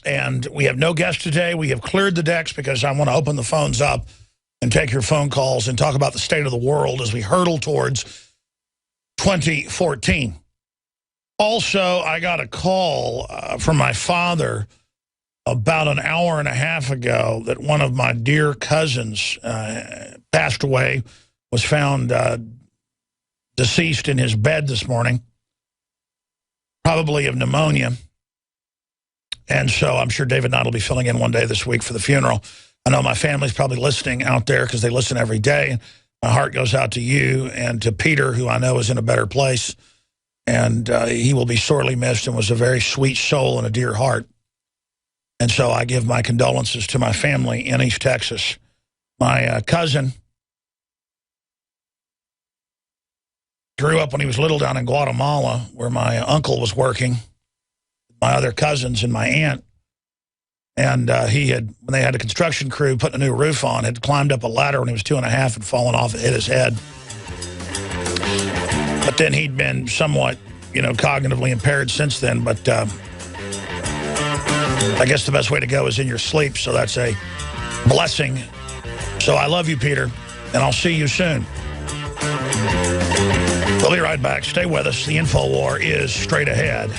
And we have no guests today. We have cleared the decks because I want to open the phones up and take your phone calls and talk about the state of the world as we hurtle towards 2014. Also, I got a call from my father about an hour and a half ago that one of my dear cousins passed away, was found deceased in his bed this morning, probably of pneumonia. And so I'm sure David Knight will be filling in one day this week for the funeral. I know my family's probably listening out there because they listen every day. My heart goes out to you and to Peter, who I know is in a better place. And he will be sorely missed and was a very sweet soul and a dear heart. And so I give my condolences to my family in East Texas. My cousin grew up when he was little down in Guatemala, where my uncle was working, my other cousins and my aunt. And he had, when they had a construction crew putting a new roof on, had climbed up a ladder when he was 2.5 and fallen off and hit his head. But then he'd been somewhat, cognitively impaired since then. But I guess the best way to go is in your sleep, so that's a blessing. So I love you, Peter, and I'll see you soon. We'll be right back. Stay with us. The InfoWar is straight ahead.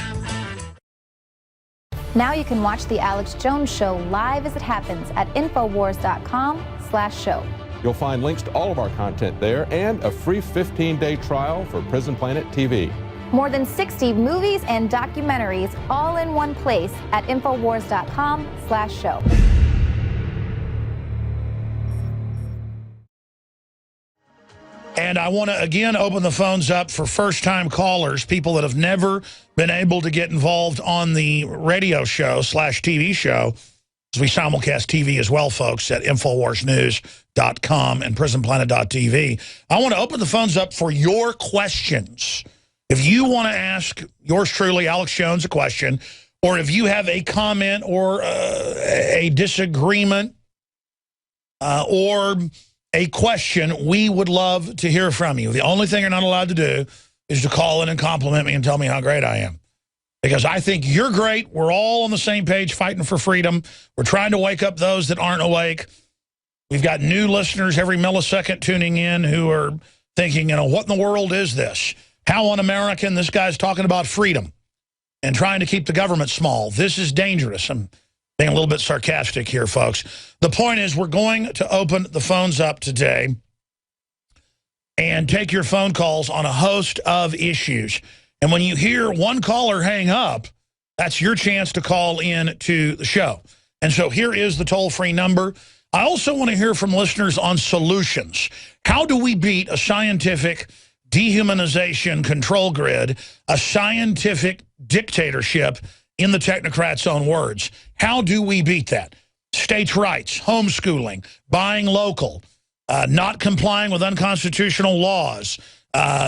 Now you can watch The Alex Jones Show live as it happens at Infowars.com/show. You'll find links to all of our content there and a free 15-day trial for Prison Planet TV. More than 60 movies and documentaries all in one place at Infowars.com/show. And I want to, again, open the phones up for first-time callers, people that have never been able to get involved on the radio show / TV show, as we simulcast TV as well, folks, at InfoWarsNews.com and PrisonPlanet.tv. I want to open the phones up for your questions. If you want to ask yours truly, Alex Jones, a question, or if you have a comment or a disagreement or a question, we would love to hear from you. The only thing you're not allowed to do is to call in and compliment me and tell me how great I am. Because I think you're great. We're all on the same page fighting for freedom. We're trying to wake up those that aren't awake. We've got new listeners every millisecond tuning in who are thinking, what in the world is this? How un-American? This guy's talking about freedom and trying to keep the government small. This is dangerous. I'm being a little bit sarcastic here, folks. The point is we're going to open the phones up today and take your phone calls on a host of issues. And when you hear one caller hang up, that's your chance to call in to the show. And so here is the toll-free number. I also want to hear from listeners on solutions. How do we beat a scientific dehumanization control grid, a scientific dictatorship, in the technocrats' own words? How do we beat that? States' rights, homeschooling, buying local, not complying with unconstitutional laws,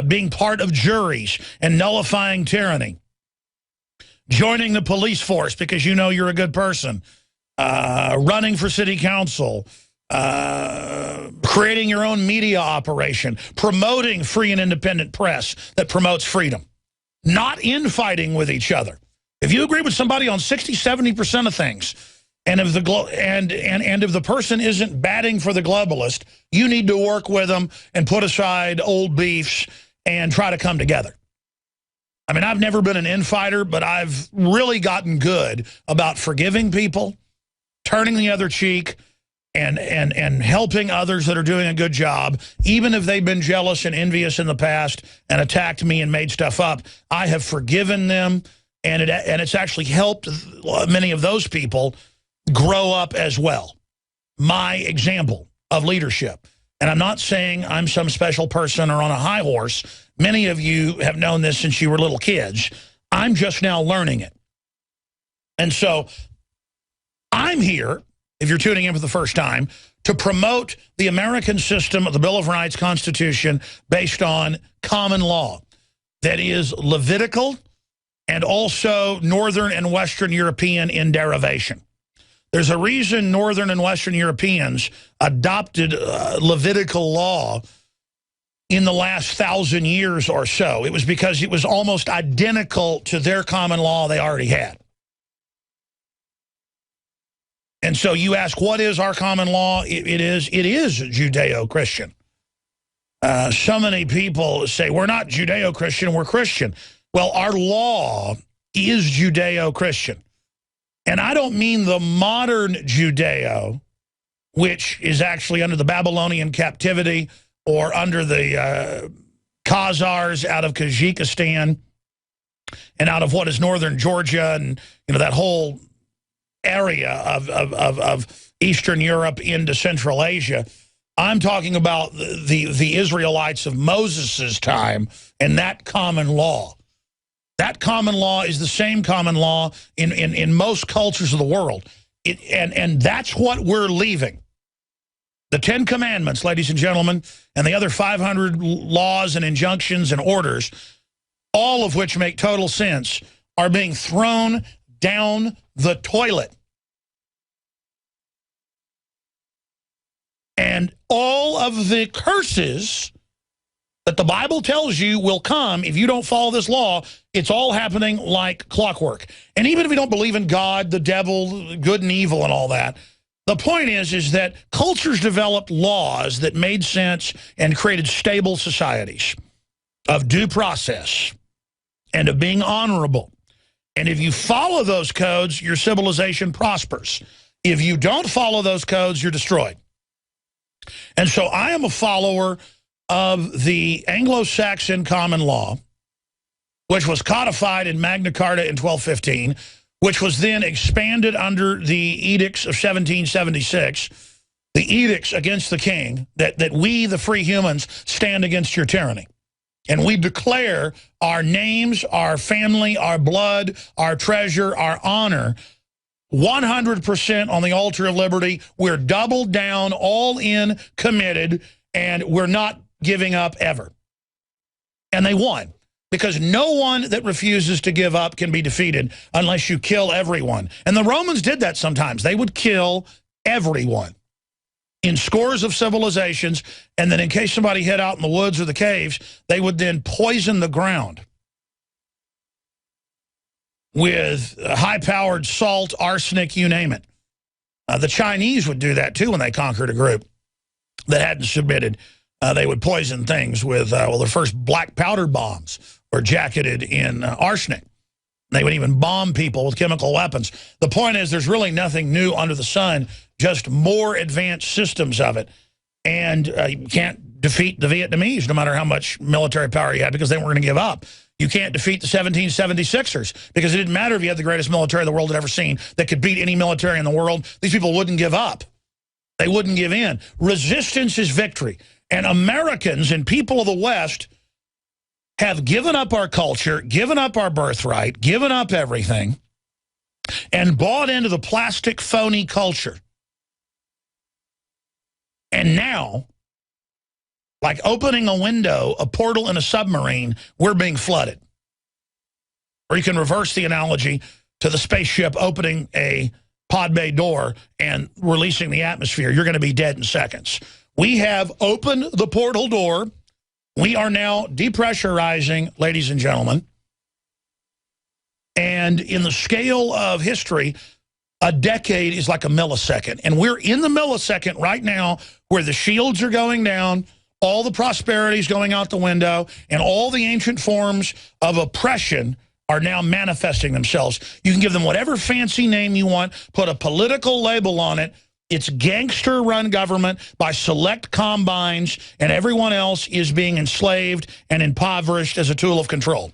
being part of juries and nullifying tyranny, joining the police force because you know you're a good person, running for city council, creating your own media operation, promoting free and independent press that promotes freedom, not infighting with each other. If you agree with somebody on 60–70% of things, and if if the person isn't batting for the globalist, you need to work with them and put aside old beefs and try to come together. I mean, I've never been an infighter, but I've really gotten good about forgiving people, turning the other cheek, and helping others that are doing a good job, even if they've been jealous and envious in the past and attacked me and made stuff up. I have forgiven them. And it's actually helped many of those people grow up as well. My example of leadership. And I'm not saying I'm some special person or on a high horse. Many of you have known this since you were little kids. I'm just now learning it. And so I'm here, if you're tuning in for the first time, to promote the American system of the Bill of Rights Constitution based on common law that is Levitical and also Northern and Western European in derivation. There's a reason Northern and Western Europeans adopted Levitical law in the last 1,000 years or so. It was because it was almost identical to their common law they already had. And so you ask, what is our common law? It is Judeo-Christian. So many people say, we're not Judeo-Christian, we're Christian. Well, our law is Judeo-Christian. And I don't mean the modern Judeo, which is actually under the Babylonian captivity or under the Khazars out of Kazakhstan and out of what is northern Georgia and that whole area of Eastern Europe into Central Asia. I'm talking about the Israelites of Moses' time and that common law. That common law is the same common law in most cultures of the world. And that's what we're leaving. The 10 Commandments, ladies and gentlemen, and the other 500 laws and injunctions and orders, all of which make total sense, are being thrown down the toilet. And all of the curses that the Bible tells you will come if you don't follow this law, it's all happening like clockwork. And even if you don't believe in God, the devil, good and evil and all that, the point is that cultures developed laws that made sense and created stable societies of due process and of being honorable. And if you follow those codes, your civilization prospers. If you don't follow those codes, you're destroyed. And so I am a follower of the Anglo-Saxon common law, which was codified in Magna Carta in 1215, which was then expanded under the edicts of 1776, the edicts against the king, that we, the free humans, stand against your tyranny. And we declare our names, our family, our blood, our treasure, our honor, 100% on the altar of liberty. We're doubled down, all in, committed, and we're not giving up ever. And they won. Because no one that refuses to give up can be defeated unless you kill everyone. And the Romans did that sometimes. They would kill everyone in scores of civilizations, and then in case somebody hid out in the woods or the caves, they would then poison the ground with high-powered salt, arsenic, you name it. The Chinese would do that, too, when they conquered a group that hadn't submitted. They would poison things with, well, their first black powder bombs were jacketed in arsenic. They would even bomb people with chemical weapons. The point is there's really nothing new under the sun, just more advanced systems of it. And you can't defeat the Vietnamese, no matter how much military power you had, because they weren't going to give up. You can't defeat the 1776ers, because it didn't matter if you had the greatest military the world had ever seen that could beat any military in the world. These people wouldn't give up. They wouldn't give in. Resistance is victory. And Americans and people of the West have given up our culture, given up our birthright, given up everything, and bought into the plastic, phony culture. And now, like opening a window, a portal in a submarine, we're being flooded. Or you can reverse the analogy to the spaceship opening a pod bay door and releasing the atmosphere. You're going to be dead in seconds. We have opened the portal door. We are now depressurizing, ladies and gentlemen. And in the scale of history, a decade is like a millisecond. And we're in the millisecond right now where the shields are going down, all the prosperity is going out the window, and all the ancient forms of oppression are now manifesting themselves. You can give them whatever fancy name you want, put a political label on it. It's gangster-run government by select combines, and everyone else is being enslaved and impoverished as a tool of control.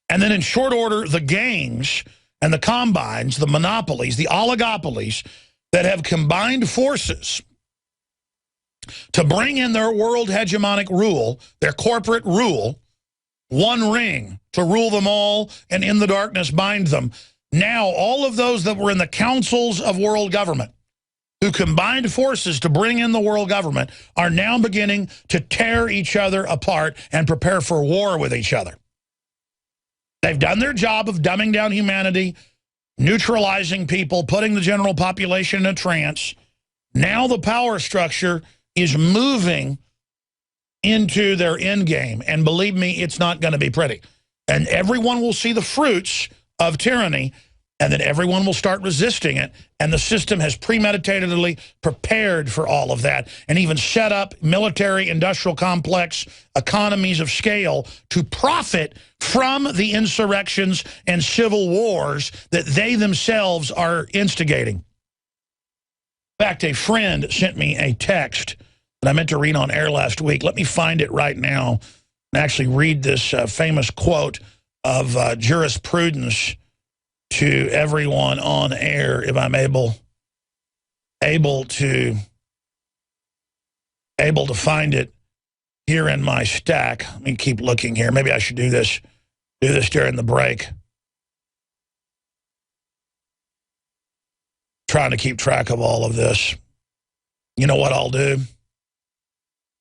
And then in short order, the gangs and the combines, the monopolies, the oligopolies that have combined forces to bring in their world hegemonic rule, their corporate rule, one ring to rule them all and in the darkness bind them. Now, all of those that were in the councils of world government who combined forces to bring in the world government are now beginning to tear each other apart and prepare for war with each other. They've done their job of dumbing down humanity, neutralizing people, putting the general population in a trance. Now the power structure is moving into their end game. And believe me, it's not going to be pretty. And everyone will see the fruits of tyranny and then everyone will start resisting it, and the system has premeditatedly prepared for all of that and even set up military, industrial complex, economies of scale to profit from the insurrections and civil wars that they themselves are instigating. In fact, a friend sent me a text that I meant to read on air last week. Let me find it right now and actually read this famous quote of jurisprudence to everyone on air, if I'm able to find it here in my stack. Let me keep looking here. Maybe I should do this during the break. Trying to keep track of all of this. You know what I'll do?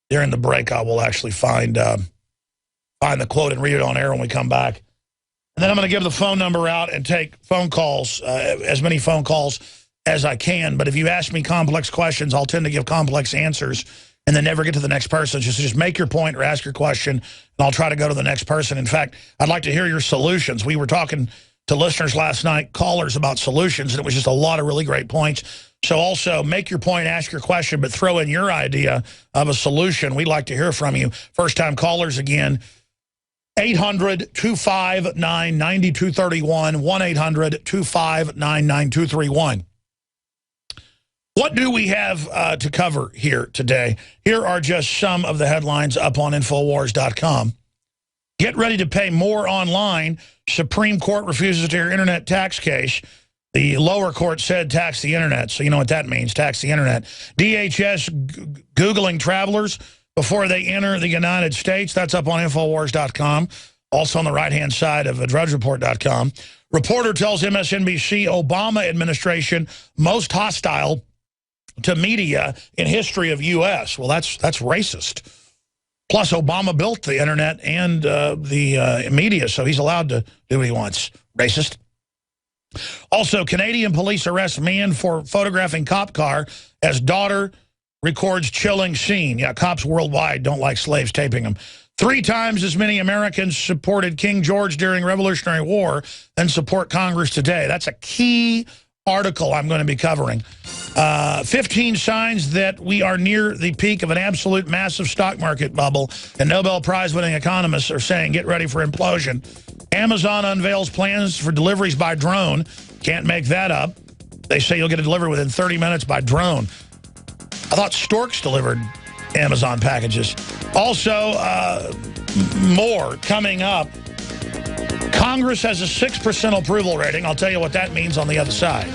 During the break, I will actually find the quote and read it on air when we come back. And then I'm going to give the phone number out and take phone calls, as many phone calls as I can. But if you ask me complex questions, I'll tend to give complex answers and then never get to the next person. Just make your point or ask your question, and I'll try to go to the next person. In fact, I'd like to hear your solutions. We were talking to listeners last night, callers, about solutions, and it was just a lot of really great points. So also make your point, ask your question, but throw in your idea of a solution. We'd like to hear from you. First-time callers again. 800-259-9231, 1-800-259-9231. What do we have to cover here today? Here are just some of the headlines up on Infowars.com. Get ready to pay more online. Supreme Court refuses to hear internet tax case. The lower court said tax the internet, so you know what that means, tax the internet. DHS Googling travelers before they enter the United States. That's up on Infowars.com. Also on the right-hand side of DrudgeReport.com. Reporter tells MSNBC Obama administration most hostile to media in history of U.S. Well, that's racist. Plus, Obama built the internet and the media, so he's allowed to do what he wants. Racist. Also, Canadian police arrest man for photographing cop car as daughter records chilling scene. Yeah, cops worldwide don't like slaves taping them. 3 times as many Americans supported King George during Revolutionary War than support Congress today. That's a key article I'm going to be covering. 15 signs that we are near the peak of an absolute massive stock market bubble, and Nobel Prize-winning economists are saying get ready for implosion. Amazon unveils plans for deliveries by drone. Can't make that up. They say you'll get a delivery within 30 minutes by drone. I thought storks delivered Amazon packages. Also, more coming up. Congress has a 6% approval rating. I'll tell you what that means on the other side.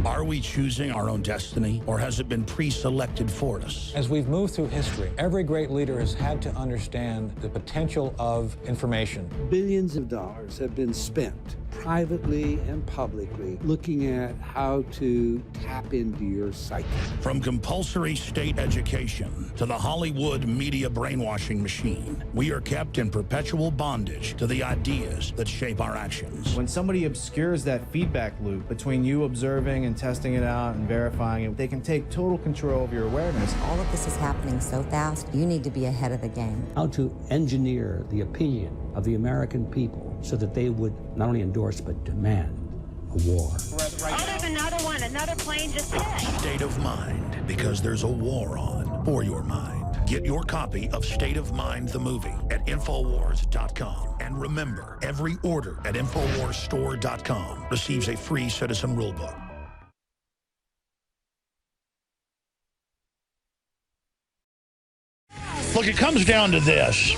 Are we choosing our own destiny, or has it been pre-selected for us? As we've moved through history, every great leader has had to understand the potential of information. Billions of dollars have been spent, privately and publicly, looking at how to tap into your psyche. From compulsory state education to the Hollywood media brainwashing machine, we are kept in perpetual bondage to the ideas that shape our actions. When somebody obscures that feedback loop between you observing and testing it out and verifying it, they can take total control of your awareness. All of this is happening so fast, you need to be ahead of the game. How to engineer the opinion of the American people so that they would not only endorse but demand a war. Oh, there's another one. Another plane just hit. State of Mind, because there's a war on for your mind. Get your copy of State of Mind, the movie, at Infowars.com. And remember, every order at InfoWarsStore.com receives a free Citizen Rulebook. Look, it comes down to this.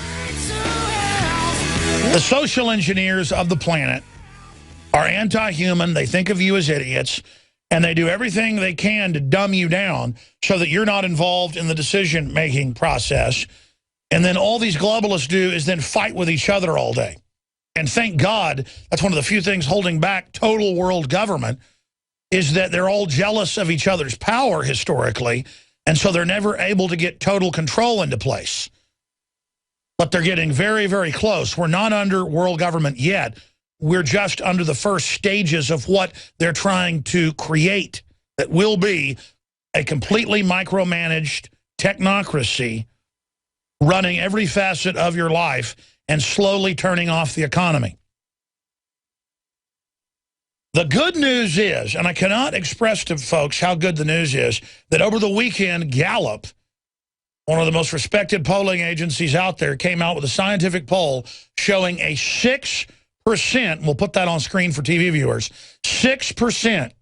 The social engineers of the planet are anti-human. They think of you as idiots, and they do everything they can to dumb you down so that you're not involved in the decision-making process. And then all these globalists do is then fight with each other all day. And thank God, that's one of the few things holding back total world government, is that they're all jealous of each other's power historically, and so they're never able to get total control into place. But they're getting very, very close. We're not under world government yet. We're just under the first stages of what they're trying to create that will be a completely micromanaged technocracy running every facet of your life and slowly turning off the economy. The good news is, and I cannot express to folks how good the news is, that over the weekend, Gallup, one of the most respected polling agencies out there, came out with a scientific poll showing a 6%, we'll put that on screen for TV viewers, 6%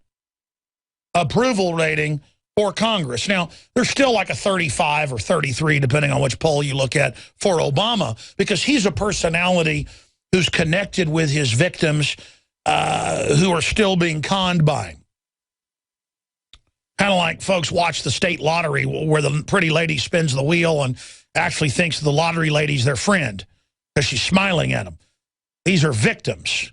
approval rating for Congress. Now, there's still like a 35 or 33, depending on which poll you look at, for Obama, because he's a personality who's connected with his victims who are still being conned by him. Kind of like folks watch the state lottery where the pretty lady spins the wheel and actually thinks the lottery lady's their friend because she's smiling at them. These are victims.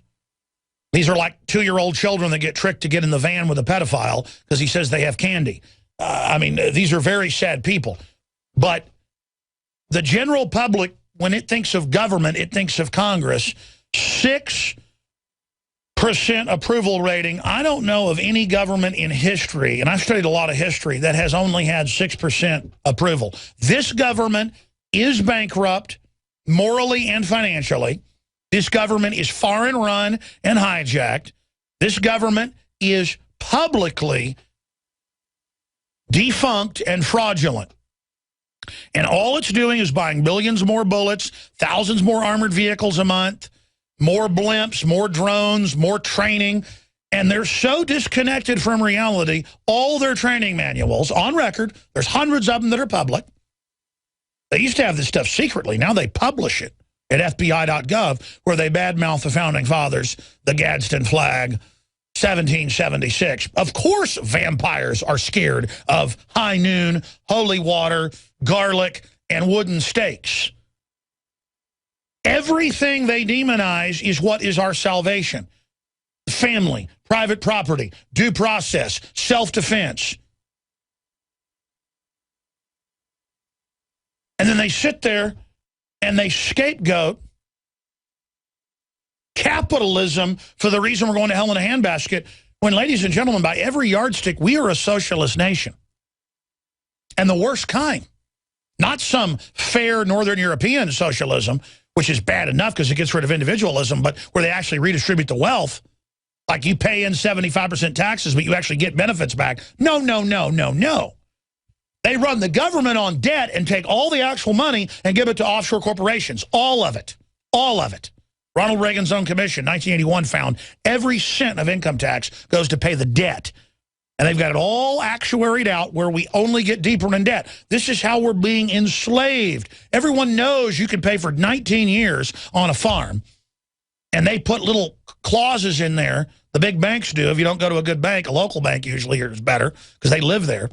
These are like 2-year-old children that get tricked to get in the van with a pedophile because he says they have candy. I mean, these are very sad people. But the general public, when it thinks of government, it thinks of Congress. 6% approval rating. I don't know of any government in history, and I've studied a lot of history, that has only had 6% approval. This government is bankrupt morally and financially. This government is foreign run and hijacked. This government is publicly defunct and fraudulent. And all it's doing is buying billions more bullets, thousands more armored vehicles a month, more blimps, more drones, more training, and they're so disconnected from reality. All their training manuals, on record, there's hundreds of them that are public. They used to have this stuff secretly. Now they publish it at FBI.gov, where they badmouth the Founding Fathers, the Gadsden flag, 1776. Of course vampires are scared of high noon, holy water, garlic, and wooden stakes. Everything they demonize is what is our salvation. Family, private property, due process, self-defense. And then they sit there and they scapegoat capitalism for the reason we're going to hell in a handbasket, when, ladies and gentlemen, by every yardstick, we are a socialist nation. And the worst kind. Not some fair Northern European socialism, which is bad enough because it gets rid of individualism, but where they actually redistribute the wealth. Like you pay in 75% taxes, but you actually get benefits back. No, no, no, no, no. They run the government on debt and take all the actual money and give it to offshore corporations. All of it. All of it. Ronald Reagan's own commission, 1981, found every cent of income tax goes to pay the debt. And they've got it all actuaried out where we only get deeper in debt. This is how we're being enslaved. Everyone knows you can pay for 19 years on a farm. And they put little clauses in there, the big banks do. If you don't go to a good bank, a local bank usually is better because they live there.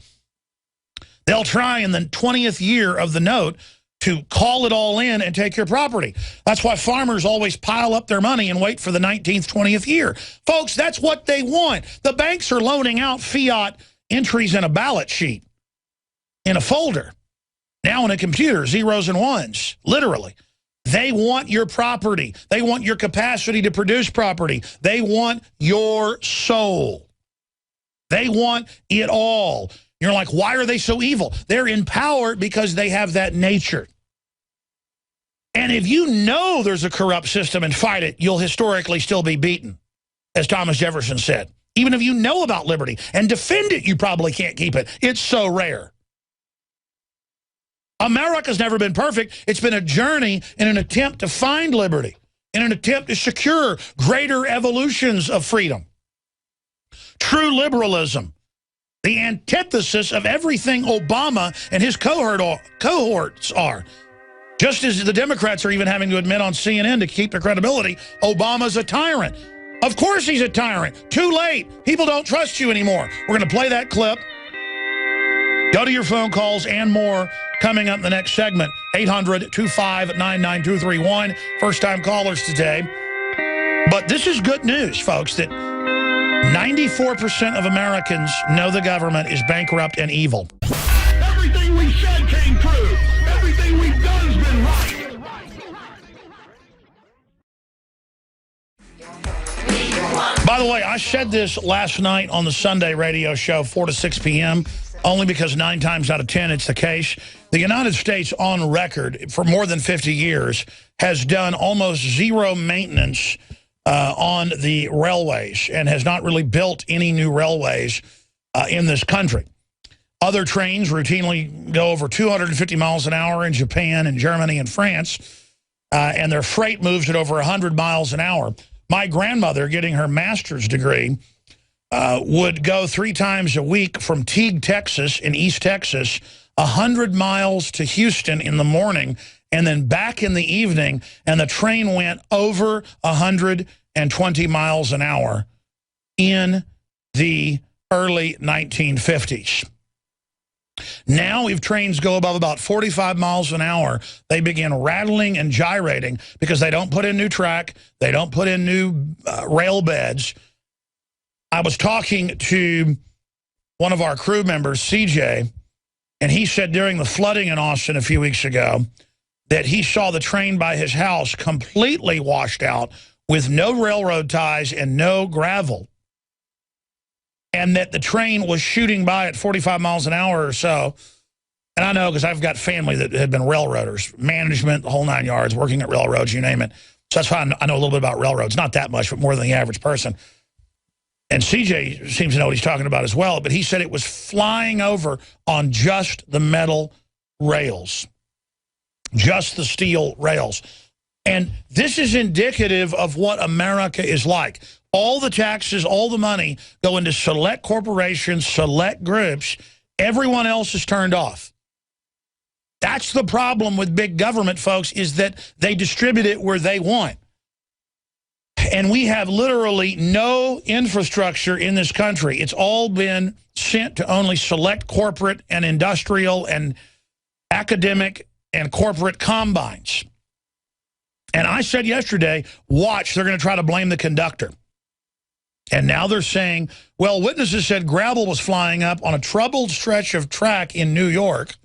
They'll try in the 20th year of the note to call it all in and take your property. That's why farmers always pile up their money and wait for the 19th, 20th year. Folks, that's what they want. The banks are loaning out fiat entries in a ballot sheet, in a folder, now in a computer, zeros and ones, literally. They want your property. They want your capacity to produce property. They want your soul. They want it all. You're like, why are they so evil? They're in power because they have that nature. And if you know there's a corrupt system and fight it, you'll historically still be beaten, as Thomas Jefferson said. Even if you know about liberty and defend it, you probably can't keep it. It's so rare. America's never been perfect. It's been a journey in an attempt to find liberty, in an attempt to secure greater evolutions of freedom. True liberalism, the antithesis of everything Obama and his cohorts are. Just as the Democrats are even having to admit on CNN to keep their credibility, Obama's a tyrant. Of course he's a tyrant. Too late. People don't trust you anymore. We're going to play that clip. Go to your phone calls and more coming up in the next segment. 800-259-9231. First-time callers today. But this is good news, folks, that 94% of Americans know the government is bankrupt and evil. Everything we said came true. Everything we've done has been right. By the way, I said this last night on the Sunday radio show, 4 to 6 p.m., only because 9 times out of 10 it's the case. The United States, on record, for more than 50 years, has done almost zero maintenance on the railways and has not really built any new railways in this country. Other trains routinely go over 250 miles an hour in Japan and Germany and France, and their freight moves at over 100 miles an hour. My grandmother, getting her master's degree, would go 3 times a week from Teague, Texas, in East Texas, 100 miles to Houston in the morning, and then back in the evening, and the train went over 120 miles an hour in the early 1950s. Now, if trains go above about 45 miles an hour, they begin rattling and gyrating because they don't put in new track, they don't put in new rail beds. I was talking to one of our crew members, CJ, and he said during the flooding in Austin a few weeks ago that he saw the train by his house completely washed out with no railroad ties and no gravel, and that the train was shooting by at 45 miles an hour or so. And I know because I've got family that had been railroaders, management, the whole 9 yards, working at railroads, you name it. So that's why I know a little bit about railroads. Not that much, but more than the average person. And CJ seems to know what he's talking about as well, but he said it was flying over on just the metal rails, just the steel rails. And this is indicative of what America is like. All the taxes, all the money go into select corporations, select groups. Everyone else is turned off. That's the problem with big government, folks, is that they distribute it where they want. And we have literally no infrastructure in this country. It's all been sent to only select corporate and industrial and academic and corporate combines. And I said yesterday, watch, they're going to try to blame the conductor. And now they're saying, well, witnesses said gravel was flying up on a troubled stretch of track in New York,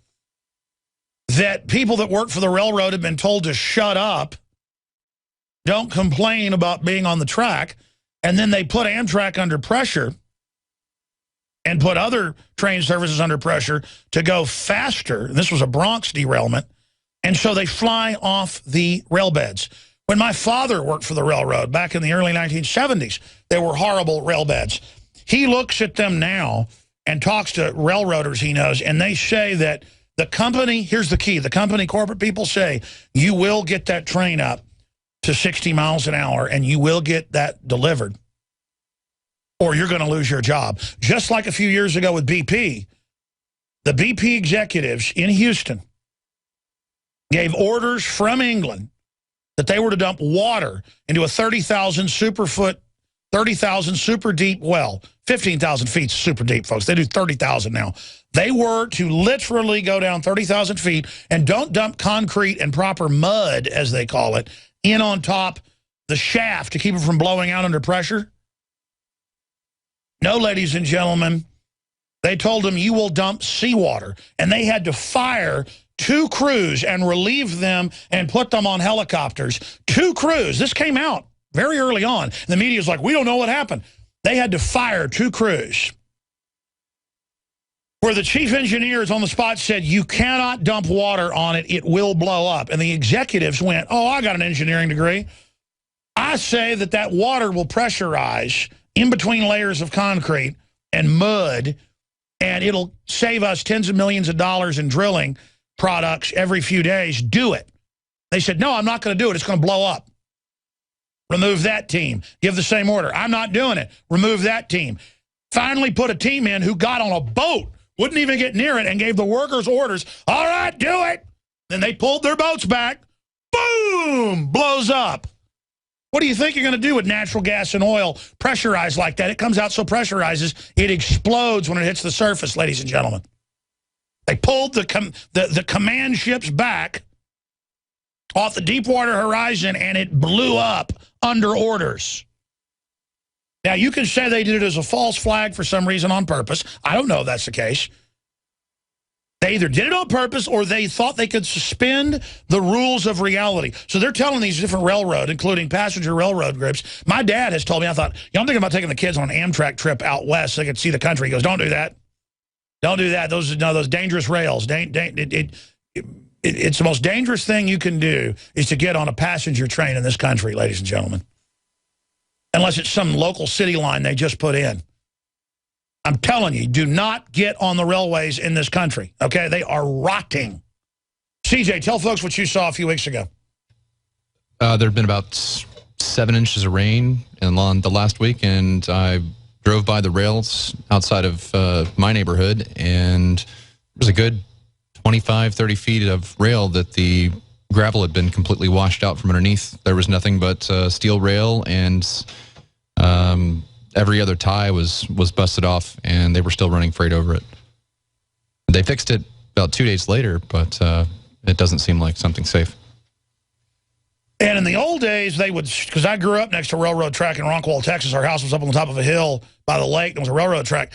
that people that work for the railroad have been told to shut up, don't complain about being on the track, and then they put Amtrak under pressure and put other train services under pressure to go faster. This was a Bronx derailment, and so they fly off the rail beds. When my father worked for the railroad back in the early 1970s, there were horrible rail beds. He looks at them now and talks to railroaders he knows, and they say that the company, here's the key, the company corporate people say, you will get that train up to 60 miles an hour, and you will get that delivered, or you're going to lose your job. Just like a few years ago with BP, the BP executives in Houston gave orders from England that they were to dump water into a 30,000 super deep well. 15,000 feet super deep, folks. They do 30,000 now. They were to literally go down 30,000 feet and don't dump concrete and proper mud, as they call it, in on top the shaft to keep it from blowing out under pressure. No, ladies and gentlemen, they told them you will dump seawater, and they had to fire 2 crews and relieve them and put them on helicopters. 2 crews. This came out very early on. The media's like, we don't know what happened. They had to fire 2 crews. Where the chief engineers on the spot said, you cannot dump water on it, it will blow up. And the executives went, oh, I got an engineering degree. I say that that water will pressurize in between layers of concrete and mud, and it'll save us tens of millions of dollars in drilling products every few days. Do it. They said, no, I'm not going to do it. It's going to blow up. Remove that team. Give the same order. I'm not doing it. Remove that team. Finally put a team in who got on a boat, wouldn't even get near it, and gave the workers orders. All right, do it. Then they pulled their boats back. Boom! Blows up. What do you think you're going to do with natural gas and oil pressurized like that? It comes out so pressurizes, it explodes when it hits the surface, ladies and gentlemen. They pulled the command ships back off the Deepwater Horizon, and it blew up under orders. Now, you can say they did it as a false flag for some reason on purpose. I don't know if that's the case. They either did it on purpose or they thought they could suspend the rules of reality. So they're telling these different railroad, including passenger railroad groups. My dad has told me, I thought, I'm thinking about taking the kids on an Amtrak trip out west so they could see the country. He goes, don't do that. Don't do that. Those dangerous rails. It's the most dangerous thing you can do is to get on a passenger train in this country, ladies and gentlemen. unless it's some local city line they just put in. I'm telling you, do not get on the railways in this country, okay? They are rotting. CJ, tell folks what you saw a few weeks ago. There have been about 7 inches of rain in the last week, and I drove by the rails outside of my neighborhood, and there was a good 25, 30 feet of rail that the gravel had been completely washed out from underneath. There was nothing but steel rail, and every other tie was busted off, and they were still running freight over it. They fixed it about 2 days later, but it doesn't seem like something safe. And in the old days, they would, because I grew up next to a railroad track in Ronqual, Texas. Our house was up on the top of a hill by the lake. There was a railroad track.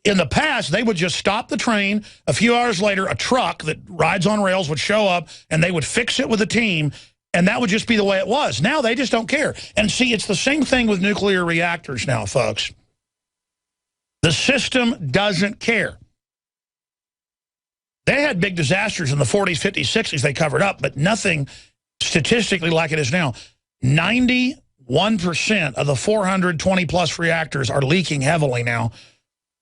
In the past, they would just stop the train. A few hours later, a truck that rides on rails would show up, and they would fix it with a team, and that would just be the way it was. Now they just don't care. And see, it's the same thing with nuclear reactors now, folks. The system doesn't care. They had big disasters in the 40s, 50s, 60s they covered up, but nothing statistically like it is now. 91% of the 420-plus reactors are leaking heavily now,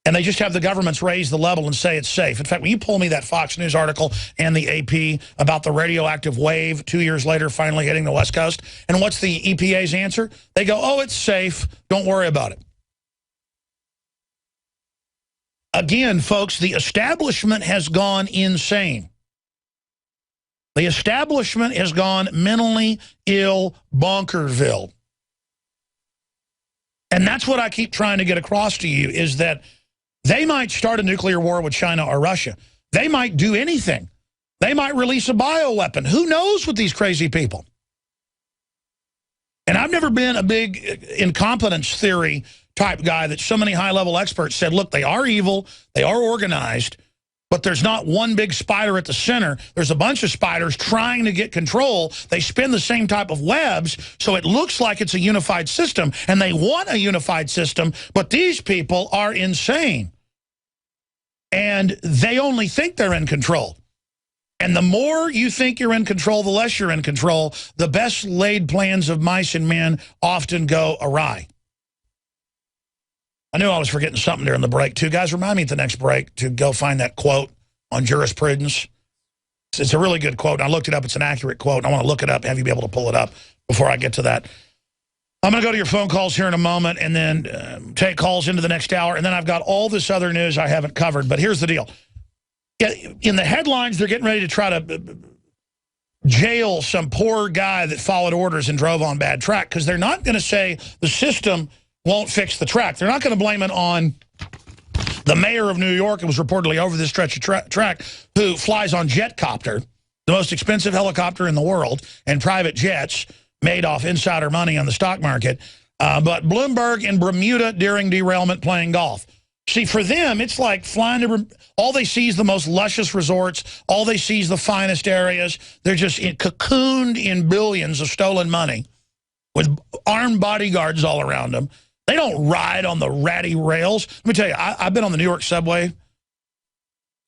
and they just have the governments raise the level and say it's safe. In fact, when you pull me that Fox News article and the AP about the radioactive wave 2 years later finally hitting the West Coast, and what's the EPA's answer? They go, oh, it's safe. Don't worry about it. Again, folks, the establishment has gone insane. The establishment has gone mentally ill bonkerville. And that's what I keep trying to get across to you, is that they might start a nuclear war with China or Russia. They might do anything. They might release a bioweapon. Who knows with these crazy people? And I've never been a big incompetence theory type guy that so many high-level experts said, look, they are evil, they are organized, but there's not one big spider at the center. There's a bunch of spiders trying to get control. They spin the same type of webs, so it looks like it's a unified system, and they want a unified system, but these people are insane. And they only think they're in control. And the more you think you're in control, the less you're in control. The best laid plans of mice and men often go awry. I knew I was forgetting something during the break, too. Guys, remind me at the next break to go find that quote on jurisprudence. It's a really good quote. I looked it up. It's an accurate quote. I want to look it up, have you be able to pull it up before I get to that. I'm going to go to your phone calls here in a moment and then take calls into the next hour. And then I've got all this other news I haven't covered. But here's the deal. In the headlines, they're getting ready to try to jail some poor guy that followed orders and drove on bad track, because they're not going to say the system won't fix the track. They're not going to blame it on the mayor of New York, who was reportedly over this stretch of track, who flies on Jetcopter, the most expensive helicopter in the world, and private jets made off insider money on the stock market. But Bloomberg in Bermuda during derailment playing golf. See, for them, it's like flying to... All they see is the most luscious resorts. All they see is the finest areas. They're just cocooned in billions of stolen money with armed bodyguards all around them. They don't ride on the ratty rails. Let me tell you, I've been on the New York subway.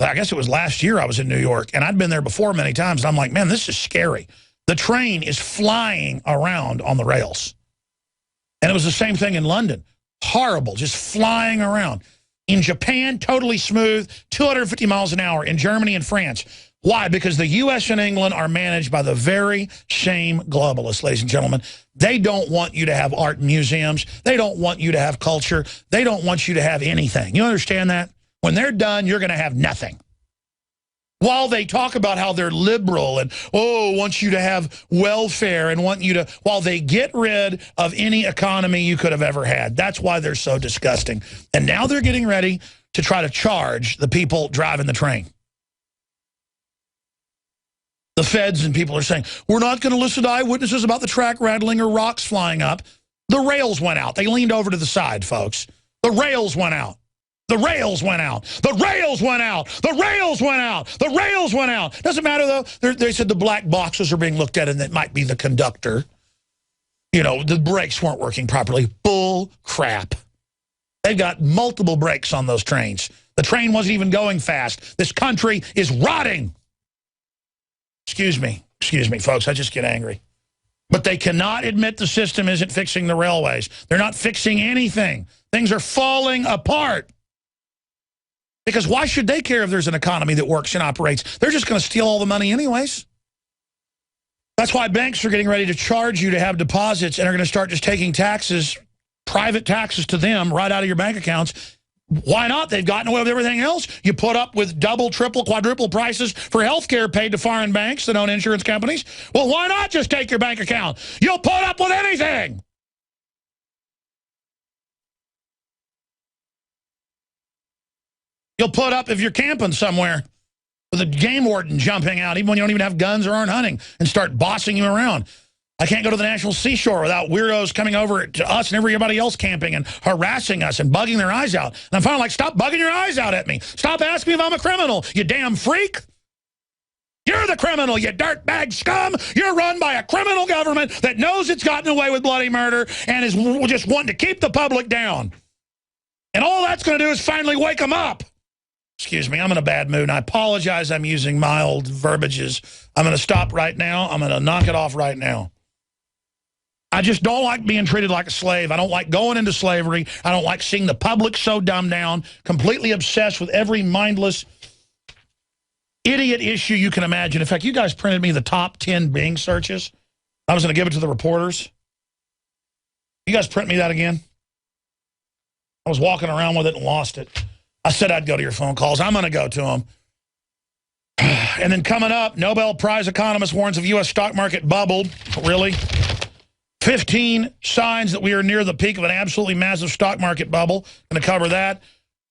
I guess it was last year I was in New York, and I'd been there before many times, and I'm like, man, this is scary. The train is flying around on the rails. And it was the same thing in London. Horrible, just flying around. In Japan, totally smooth, 250 miles an hour. In Germany and France. Why? Because the U.S. and England are managed by the very same globalists, ladies and gentlemen. They don't want you to have art museums. They don't want you to have culture. They don't want you to have anything. You understand that? When they're done, you're going to have nothing. While they talk about how they're liberal and, oh, want you to have welfare and want you to, while they get rid of any economy you could have ever had. That's why they're so disgusting. And now they're getting ready to try to charge the people driving the train. The feds and people are saying, we're not going to listen to eyewitnesses about the track rattling or rocks flying up. The rails went out. They leaned over to the side, folks. The rails went out. The rails went out. The rails went out. The rails went out. The rails went out. Doesn't matter, though. They said the black boxes are being looked at, and that might be the conductor. You know, the brakes weren't working properly. Bull crap. They've got multiple brakes on those trains. The train wasn't even going fast. This country is rotting. Excuse me, folks. I just get angry. But they cannot admit the system isn't fixing the railways. They're not fixing anything. Things are falling apart. Because why should they care if there's an economy that works and operates? They're just going to steal all the money anyways. That's why banks are getting ready to charge you to have deposits and are going to start just taking taxes, private taxes to them right out of your bank accounts. Why not? They've gotten away with everything else. You put up with double, triple, quadruple prices for health care paid to foreign banks that own insurance companies. Well, why not just take your bank account? You'll put up with anything. You'll put up if you're camping somewhere with a game warden jumping out, even when you don't even have guns or aren't hunting, and start bossing you around. I can't go to the National Seashore without weirdos coming over to us and everybody else camping and harassing us and bugging their eyes out. And I'm finally like, stop bugging your eyes out at me. Stop asking me if I'm a criminal, you damn freak. You're the criminal, you dirtbag scum. You're run by a criminal government that knows it's gotten away with bloody murder and is just wanting to keep the public down. And all that's going to do is finally wake them up. Excuse me, I'm in a bad mood, and I apologize I'm using mild verbiages. I'm going to stop right now. I'm going to knock it off right now. I just don't like being treated like a slave. I don't like going into slavery. I don't like seeing the public so dumbed down, completely obsessed with every mindless idiot issue you can imagine. In fact, you guys printed me the top 10 Bing searches. I was going to give it to the reporters. You guys print me that again? I was walking around with it and lost it. I said I'd go to your phone calls. I'm going to go to them. And then coming up, Nobel Prize economist warns of U.S. stock market bubble. Really? 15 signs that we are near the peak of an absolutely massive stock market bubble. Going to cover that.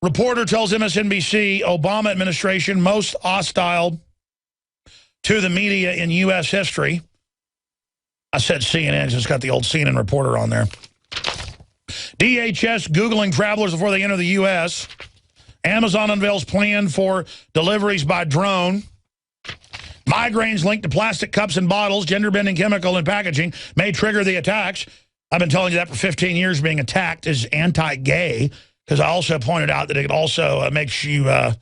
Reporter tells MSNBC Obama administration most hostile to the media in U.S. history. I said CNN, just got the old CNN reporter on there. DHS Googling travelers before they enter the U.S. Amazon unveils plan for deliveries by drone. Migraines linked to plastic cups and bottles, gender-bending chemical and packaging may trigger the attacks. I've been telling you that for 15 years. Being attacked is anti-gay, because I also pointed out that it also makes you, well,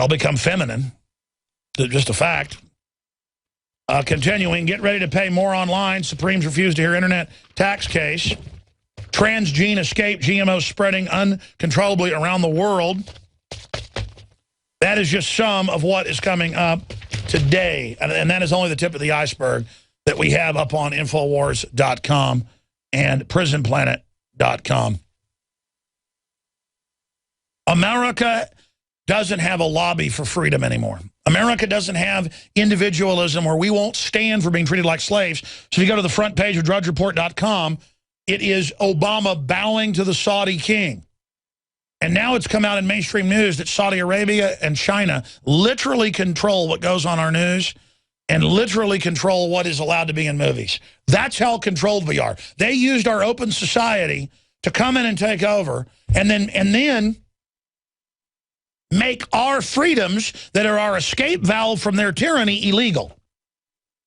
become feminine. Just a fact. Continuing, get ready to pay more online. Supremes refuse to hear internet tax case. Transgene escape, GMOs spreading uncontrollably around the world. That is just some of what is coming up today. And that is only the tip of the iceberg that we have up on Infowars.com and PrisonPlanet.com. America doesn't have a lobby for freedom anymore. America doesn't have individualism where we won't stand for being treated like slaves. So if you go to the front page of DrudgeReport.com, it is Obama bowing to the Saudi king. And now it's come out in mainstream news that Saudi Arabia and China literally control what goes on our news and literally control what is allowed to be in movies. That's how controlled we are. They used our open society to come in and take over and then make our freedoms that are our escape valve from their tyranny illegal.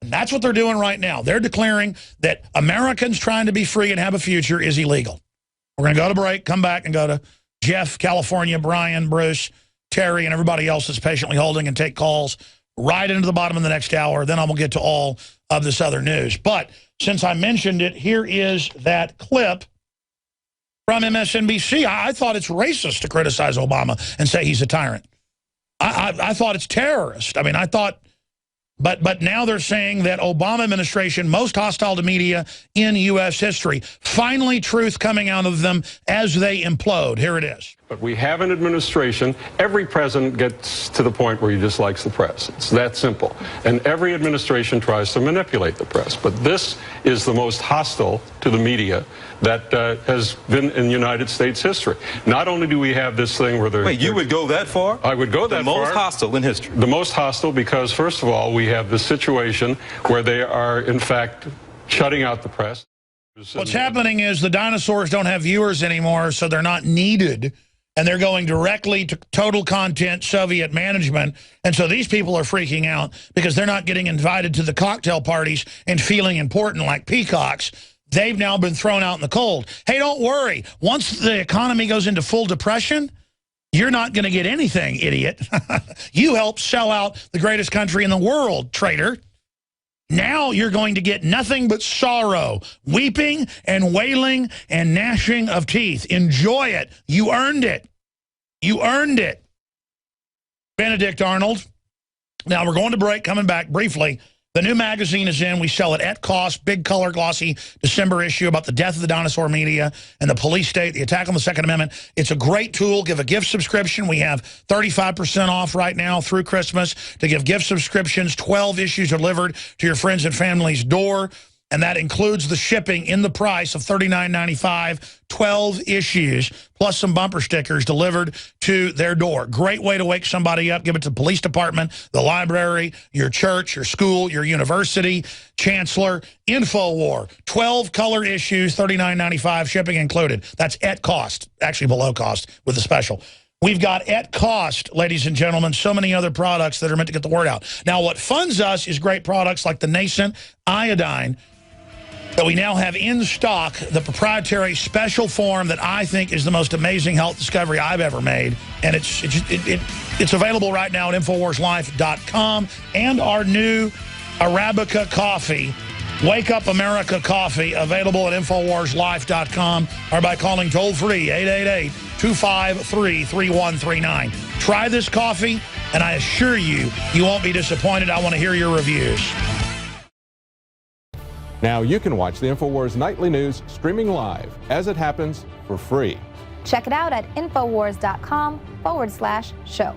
And that's what they're doing right now. They're declaring that Americans trying to be free and have a future is illegal. We're going to go to break, come back, and go to Jeff, California, Brian, Bruce, Terry, and everybody else that's patiently holding and take calls right into the bottom of the next hour. Then I'm going to get to all of this other news. But since I mentioned it, here is that clip from MSNBC. I thought it's racist to criticize Obama and say he's a tyrant. I thought it's terrorist. I mean, I thought... But now they're saying that Obama administration, most hostile to media in U.S. history. Finally, truth coming out of them as they implode. Here it is. But we have an administration, every president gets to the point where he dislikes the press. It's that simple. And every administration tries to manipulate the press. But this is the most hostile to the media that has been in United States history. Not only do we have this thing where Wait, you would go that far? I would go that far. The most hostile in history. The most hostile because, first of all, we have the situation where they are, in fact, shutting out the press. What's happening is the dinosaurs don't have viewers anymore, so they're not needed. And they're going directly to total content Soviet management. And so these people are freaking out because they're not getting invited to the cocktail parties and feeling important like peacocks. They've now been thrown out in the cold. Hey, don't worry. Once the economy goes into full depression, you're not going to get anything, idiot. You helped sell out the greatest country in the world, traitor. Now you're going to get nothing but sorrow, weeping and wailing and gnashing of teeth. Enjoy it. You earned it. You earned it. Benedict Arnold. Now we're going to break, coming back briefly. The new magazine is in. We sell it at cost. Big color glossy December issue about the death of the dinosaur media and the police state, the attack on the Second Amendment. It's a great tool. Give a gift subscription. We have 35% off right now through Christmas to give gift subscriptions. 12 issues delivered to your friends and family's door. And that includes the shipping in the price of $39.95, 12 issues, plus some bumper stickers delivered to their door. Great way to wake somebody up. Give it to the police department, the library, your church, your school, your university, chancellor. InfoWar, 12 color issues, $39.95, shipping included. That's at cost, actually below cost with the special. We've got at cost, ladies and gentlemen, so many other products that are meant to get the word out. Now, what funds us is great products like the Nascent Iodine that we now have in stock, the proprietary special form that I think is the most amazing health discovery I've ever made. And it's available right now at InfoWarsLife.com. And our new Arabica coffee, Wake Up America coffee, available at InfoWarsLife.com or by calling toll-free 888-253-3139. Try this coffee, and I assure you, you won't be disappointed. I want to hear your reviews. Now you can watch the InfoWars Nightly News streaming live as it happens for free. Check it out at Infowars.com/show.